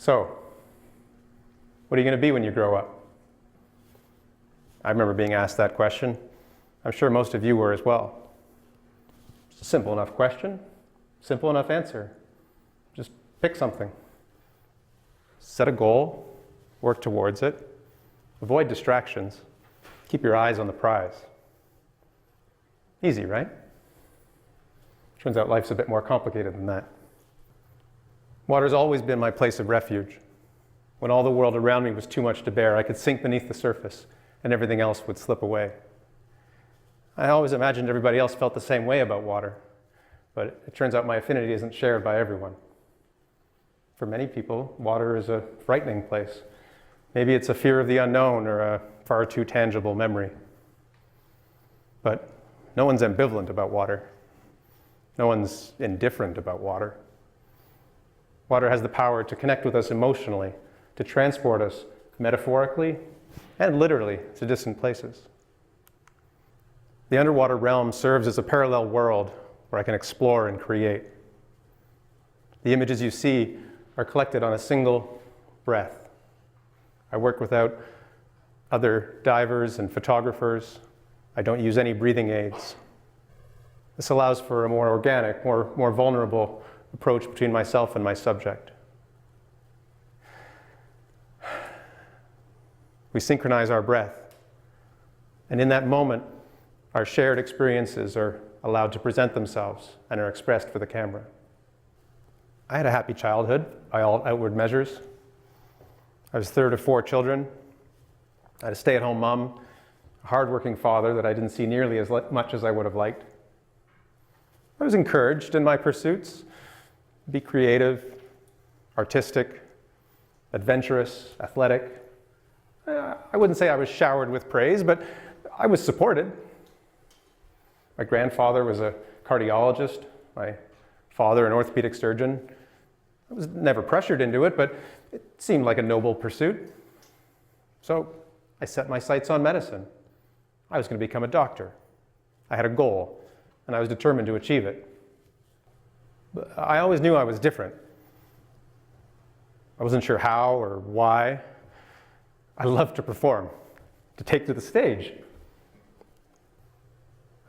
So, what are you going to be when you grow up? I remember being asked that question. I'm sure most of you were as well. It's a simple enough question, simple enough answer. Just pick something. Set a goal, work towards it, avoid distractions, keep your eyes on the prize. Easy, right? Turns out life's a bit more complicated than that. Water's always been my place of refuge. When all the world around me was too much to bear, I could sink beneath the surface and everything else would slip away. I always imagined everybody else felt the same way about water, but it turns out my affinity isn't shared by everyone. For many people, water is a frightening place. Maybe it's a fear of the unknown or a far too tangible memory. But no one's ambivalent about water. No one's indifferent about water. Water has the power to connect with us emotionally, to transport us metaphorically and literally to distant places. The underwater realm serves as a parallel world where I can explore and create. The images you see are collected on a single breath. I work without other divers and photographers. I don't use any breathing aids. This allows for a more organic, more vulnerable approach between myself and my subject. We synchronize our breath, and in that moment, our shared experiences are allowed to present themselves and are expressed for the camera. I had a happy childhood by all outward measures. I was third of 4 children. I had a stay-at-home mom, a hard-working father that I didn't see nearly as much as I would have liked. I was encouraged in my pursuits. Be creative, artistic, adventurous, athletic. I wouldn't say I was showered with praise, but I was supported. My grandfather was a cardiologist, my father an orthopedic surgeon. I was never pressured into it, but it seemed like a noble pursuit. So I set my sights on medicine. I was going to become a doctor. I had a goal, and I was determined to achieve it. But I always knew I was different. I wasn't sure how or why. I loved to perform, to take to the stage.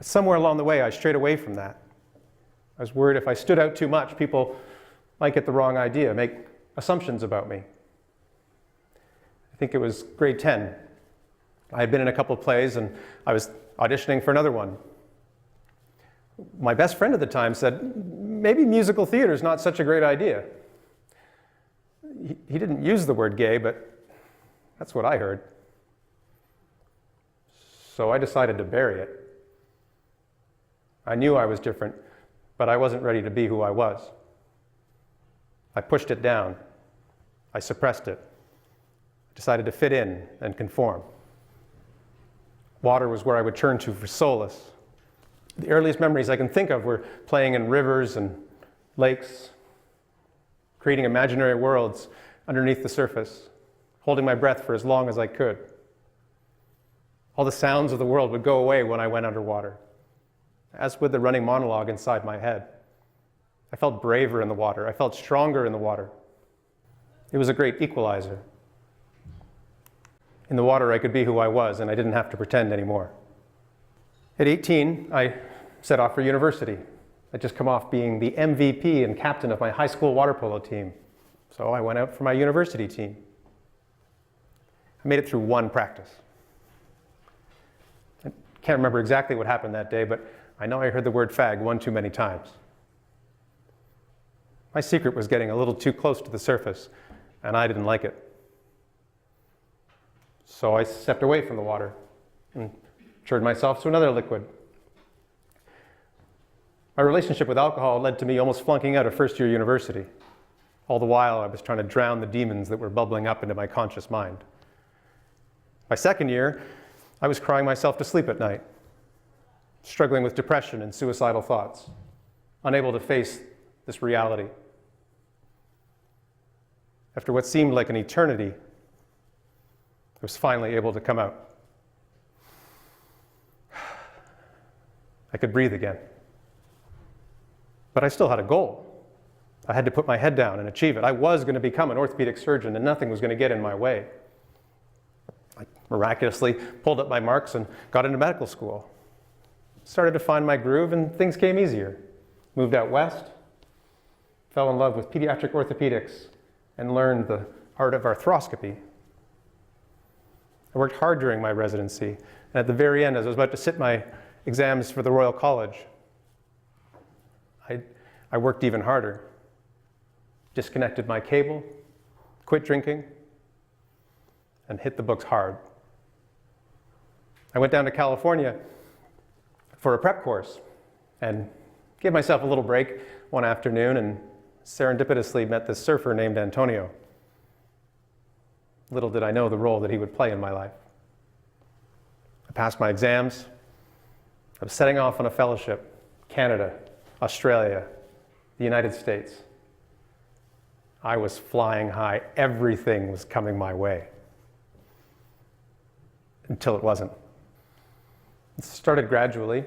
Somewhere along the way, I strayed away from that. I was worried if I stood out too much, people might get the wrong idea, make assumptions about me. I think it was grade 10. I had been in a couple of plays and I was auditioning for another one. My best friend at the time said, maybe musical theater is not such a great idea. He didn't use the word gay, but that's what I heard. So I decided to bury it. I knew I was different, but I wasn't ready to be who I was. I pushed it down. I suppressed it. I decided to fit in and conform. Water was where I would turn to for solace. The earliest memories I can think of were playing in rivers and lakes, creating imaginary worlds underneath the surface, holding my breath for as long as I could. All the sounds of the world would go away when I went underwater, as would the running monologue inside my head. I felt braver in the water. I felt stronger in the water. It was a great equalizer. In the water, I could be who I was, and I didn't have to pretend anymore. At 18, I set off for university. I'd just come off being the MVP and captain of my high school water polo team. So I went out for my university team. I made it through one practice. I can't remember exactly what happened that day, but I know I heard the word fag one too many times. My secret was getting a little too close to the surface, and I didn't like it. So I stepped away from the water and turned myself to another liquid. My relationship with alcohol led to me almost flunking out of first-year university. All the while, I was trying to drown the demons that were bubbling up into my conscious mind. My second year, I was crying myself to sleep at night, struggling with depression and suicidal thoughts, unable to face this reality. After what seemed like an eternity, I was finally able to come out. I could breathe again. But I still had a goal. I had to put my head down and achieve it. I was going to become an orthopedic surgeon and nothing was going to get in my way. I miraculously pulled up my marks and got into medical school. Started to find my groove and things came easier. Moved out west, fell in love with pediatric orthopedics and learned the art of arthroscopy. I worked hard during my residency, and at the very end, as I was about to sit my exams for the Royal College, I worked even harder. Disconnected my cable, quit drinking, and hit the books hard. I went down to California for a prep course and gave myself a little break one afternoon and serendipitously met this surfer named Antonio. Little did I know the role that he would play in my life. I passed my exams. I was setting off on a fellowship, Canada, Australia, the United States. I was flying high. Everything was coming my way. Until it wasn't. It started gradually.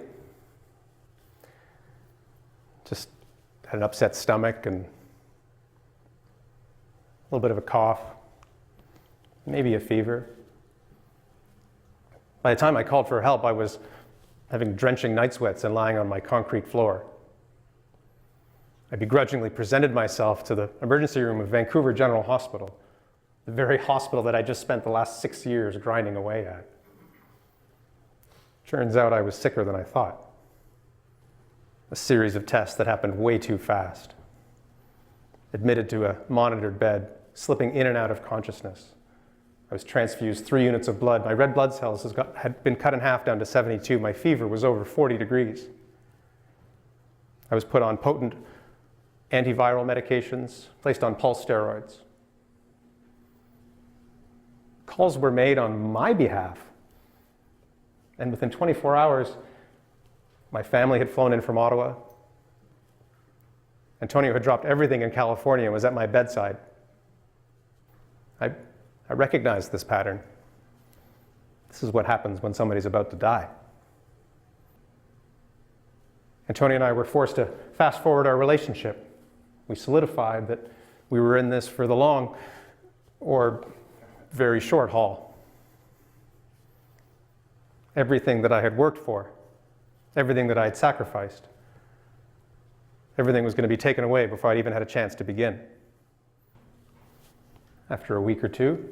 Just had an upset stomach and a little bit of a cough, maybe a fever. By the time I called for help, I was having drenching night sweats and lying on my concrete floor. I begrudgingly presented myself to the emergency room of Vancouver General Hospital, the very hospital that I just spent the last 6 years grinding away at. Turns out I was sicker than I thought. A series of tests that happened way too fast. Admitted to a monitored bed, slipping in and out of consciousness. I was transfused 3 units of blood. My red blood cells had been cut in half down to 72. My fever was over 40 degrees. I was put on potent antiviral medications, placed on pulse steroids. Calls were made on my behalf. And within 24 hours, my family had flown in from Ottawa. Antonio had dropped everything in California and was at my bedside. I recognized this pattern. This is what happens when somebody's about to die. Antonio and I were forced to fast forward our relationship. We solidified that we were in this for the long or very short haul. Everything that I had worked for, everything that I had sacrificed, everything was going to be taken away before I'd even had a chance to begin. After a week or two,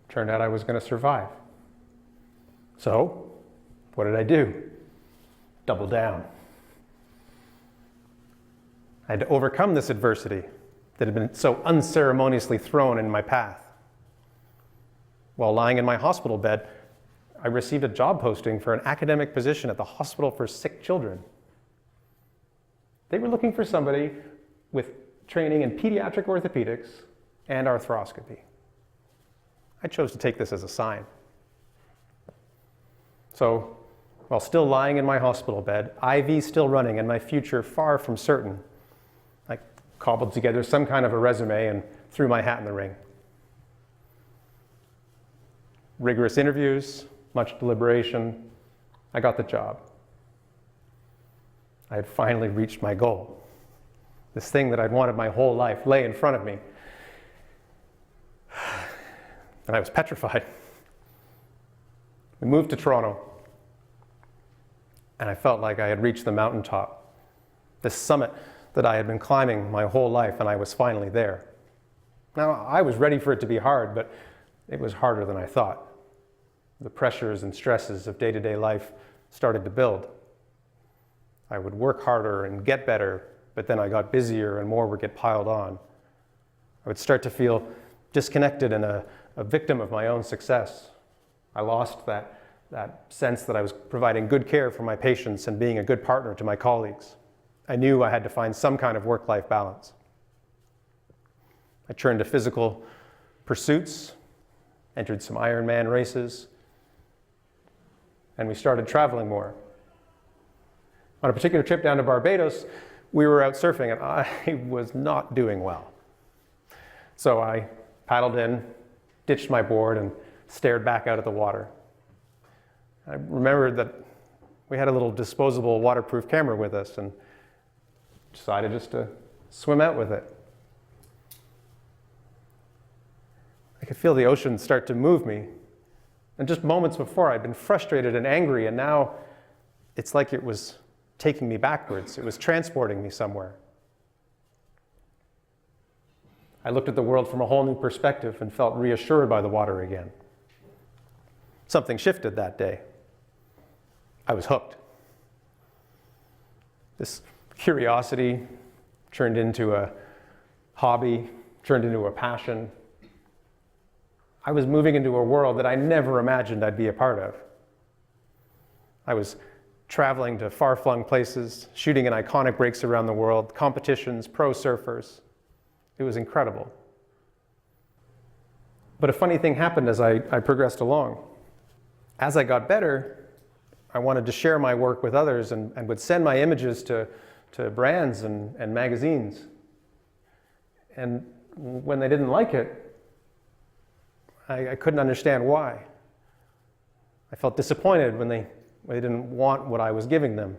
it turned out I was going to survive. So, what did I do? Double down. I had to overcome this adversity that had been so unceremoniously thrown in my path. While lying in my hospital bed, I received a job posting for an academic position at the Hospital for Sick Children. They were looking for somebody with training in pediatric orthopedics and arthroscopy. I chose to take this as a sign. So, while still lying in my hospital bed, IV still running and my future far from certain, I cobbled together some kind of a resume and threw my hat in the ring. Rigorous interviews, much deliberation, I got the job. I had finally reached my goal. This thing that I'd wanted my whole life lay in front of me. And I was petrified. We moved to Toronto, and I felt like I had reached the mountaintop, this summit that I had been climbing my whole life, and I was finally there. Now, I was ready for it to be hard, but it was harder than I thought. The pressures and stresses of day-to-day life started to build. I would work harder and get better, but then I got busier and more would get piled on. I would start to feel disconnected and a victim of my own success. I lost that sense that I was providing good care for my patients and being a good partner to my colleagues. I knew I had to find some kind of work-life balance. I turned to physical pursuits, entered some Ironman races, and we started traveling more. On a particular trip down to Barbados, we were out surfing and I was not doing well. So I paddled in, ditched my board, and stared back out at the water. I remembered that we had a little disposable waterproof camera with us and decided just to swim out with it. I could feel the ocean start to move me. And just moments before, I'd been frustrated and angry, and now it's like it was taking me backwards. It was transporting me somewhere. I looked at the world from a whole new perspective and felt reassured by the water again. Something shifted that day. I was hooked. This curiosity turned into a hobby, turned into a passion. I was moving into a world that I never imagined I'd be a part of. I was traveling to far-flung places, shooting in iconic breaks around the world, competitions, pro surfers. It was incredible. But a funny thing happened as I progressed along. As I got better, I wanted to share my work with others and would send my images to brands and magazines. And when they didn't like it, I couldn't understand why. I felt disappointed when they didn't want what I was giving them.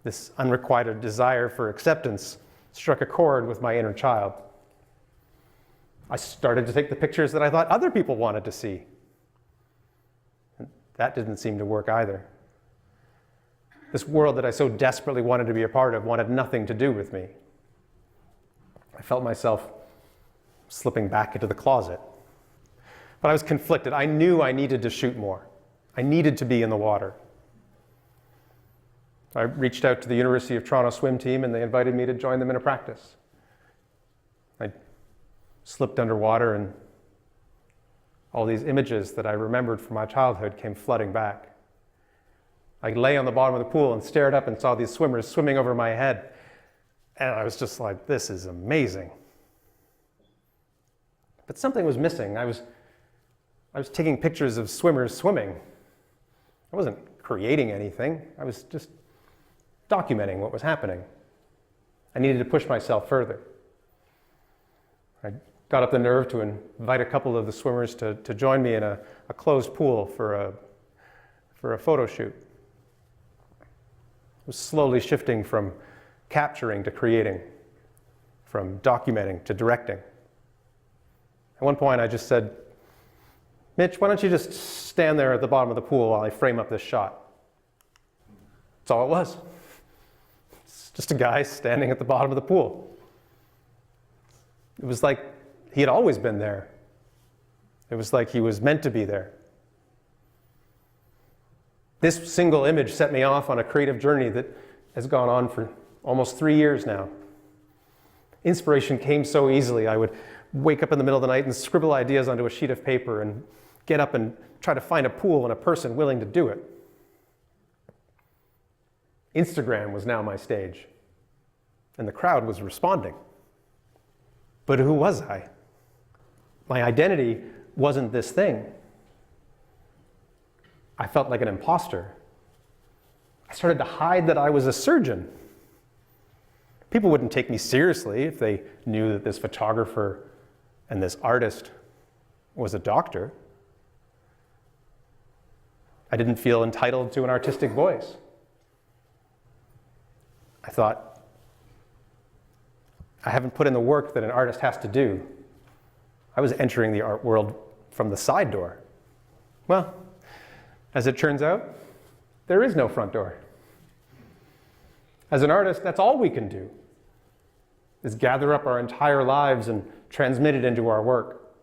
This unrequited desire for acceptance struck a chord with my inner child. I started to take the pictures that I thought other people wanted to see. And that didn't seem to work either. This world that I so desperately wanted to be a part of wanted nothing to do with me. I felt myself slipping back into the closet. But I was conflicted. I knew I needed to shoot more. I needed to be in the water. I reached out to the University of Toronto swim team and they invited me to join them in a practice. I slipped underwater and all these images that I remembered from my childhood came flooding back. I lay on the bottom of the pool and stared up and saw these swimmers swimming over my head. And I was just like, this is amazing. But something was missing. I was taking pictures of swimmers swimming. I wasn't creating anything. I was just documenting what was happening. I needed to push myself further. I got up the nerve to invite a couple of the swimmers to join me in a closed pool for a photo shoot. I was slowly shifting from capturing to creating, from documenting to directing. At one point I just said, Mitch, why don't you just stand there at the bottom of the pool while I frame up this shot? That's all it was. It's just a guy standing at the bottom of the pool. It was like he had always been there. It was like he was meant to be there. This single image set me off on a creative journey that has gone on for almost 3 years now. Inspiration came so easily. I would wake up in the middle of the night and scribble ideas onto a sheet of paper and get up and try to find a pool and a person willing to do it. Instagram was now my stage, and the crowd was responding. But who was I? My identity wasn't this thing. I felt like an imposter. I started to hide that I was a surgeon. People wouldn't take me seriously if they knew that this photographer and this artist was a doctor. I didn't feel entitled to an artistic voice. I thought, I haven't put in the work that an artist has to do. I was entering the art world from the side door. Well, as it turns out, there is no front door. As an artist, that's all we can do, is gather up our entire lives and transmit it into our work.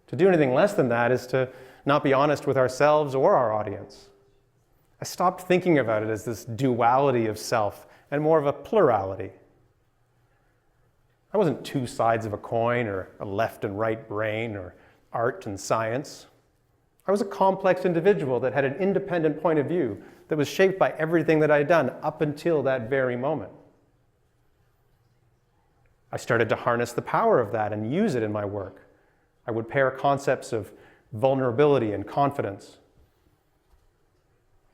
To do anything less than that is to not be honest with ourselves or our audience. I stopped thinking about it as this duality of self and more of a plurality. I wasn't two sides of a coin or a left and right brain or art and science. I was a complex individual that had an independent point of view that was shaped by everything that I had done up until that very moment. I started to harness the power of that and use it in my work. I would pair concepts of vulnerability and confidence,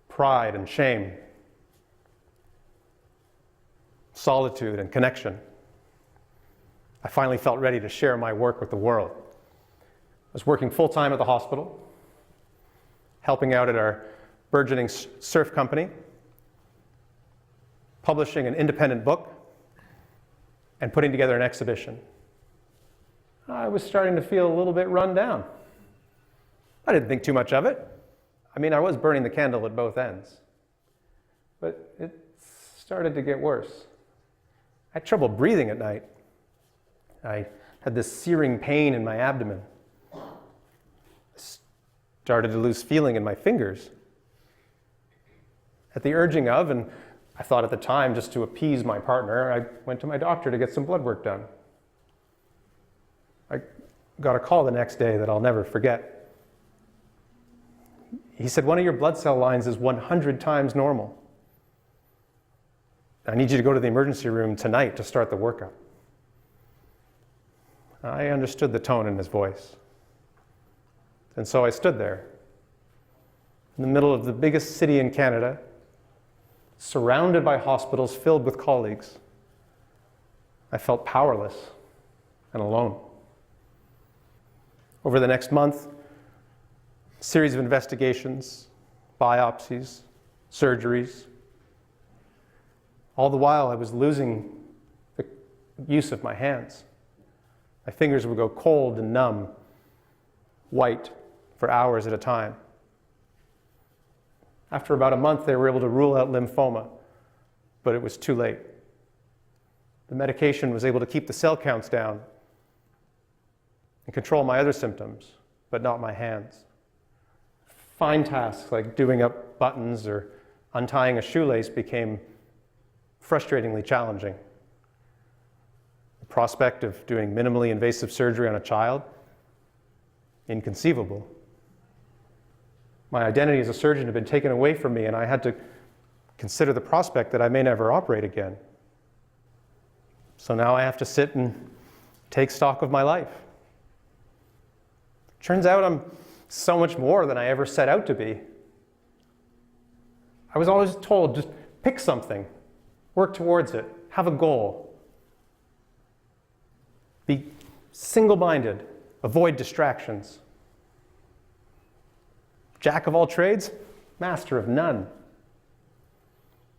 pride and shame, solitude and connection. I finally felt ready to share my work with the world. I was working full-time at the hospital, helping out at our burgeoning surf company, publishing an independent book, and putting together an exhibition. I was starting to feel a little bit run down. I didn't think too much of it. I mean, I was burning the candle at both ends. But it started to get worse. I had trouble breathing at night. I had this searing pain in my abdomen. I started to lose feeling in my fingers. At the urging of, and I thought at the time just to appease my partner, I went to my doctor to get some blood work done. I got a call the next day that I'll never forget. He said, "One of your blood cell lines is 100 times normal. I need you to go to the emergency room tonight to start the workup." I understood the tone in his voice. And so I stood there, in the middle of the biggest city in Canada, surrounded by hospitals filled with colleagues. I felt powerless and alone. Over the next month, a series of investigations, biopsies, surgeries. All the while, I was losing the use of my hands. My fingers would go cold and numb, white, for hours at a time. After about a month, they were able to rule out lymphoma, but it was too late. The medication was able to keep the cell counts down and control my other symptoms, but not my hands. Fine tasks like doing up buttons or untying a shoelace became frustratingly challenging. The prospect of doing minimally invasive surgery on a child, inconceivable. My identity as a surgeon had been taken away from me, and I had to consider the prospect that I may never operate again. So now I have to sit and take stock of my life. Turns out I'm so much more than I ever set out to be. I was always told, just pick something, work towards it, have a goal. Be single-minded, avoid distractions. Jack of all trades, master of none.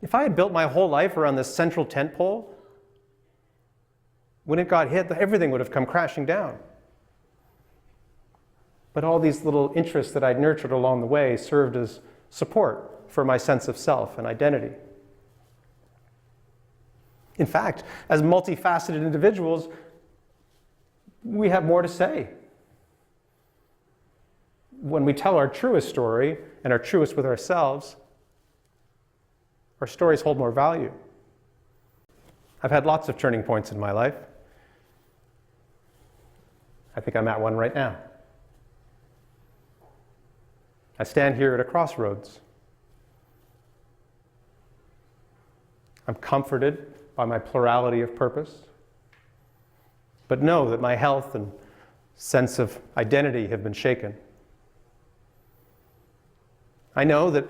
If I had built my whole life around this central tent pole, when it got hit, everything would have come crashing down. But all these little interests that I'd nurtured along the way served as support for my sense of self and identity. In fact, as multifaceted individuals, we have more to say. When we tell our truest story and are truest with ourselves, our stories hold more value. I've had lots of turning points in my life. I think I'm at one right now. I stand here at a crossroads. I'm comforted by my plurality of purpose, but know that my health and sense of identity have been shaken. I know that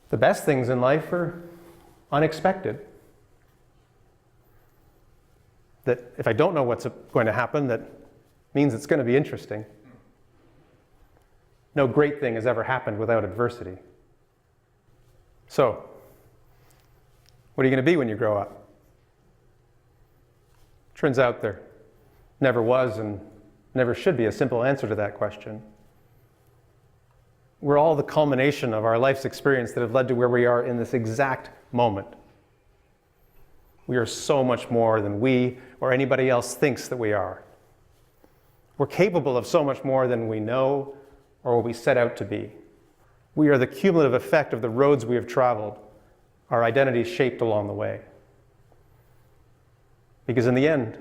the best things in life are unexpected. That if I don't know what's going to happen, that means it's going to be interesting. No great thing has ever happened without adversity. So, what are you going to be when you grow up? Turns out there never was and never should be a simple answer to that question. We're all the culmination of our life's experience that have led to where we are in this exact moment. We are so much more than we or anybody else thinks that we are. We're capable of so much more than we know or what we set out to be. We are the cumulative effect of the roads we have traveled, our identities shaped along the way. Because in the end,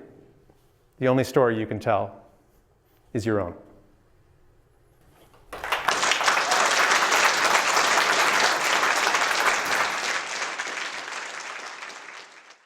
the only story you can tell is your own.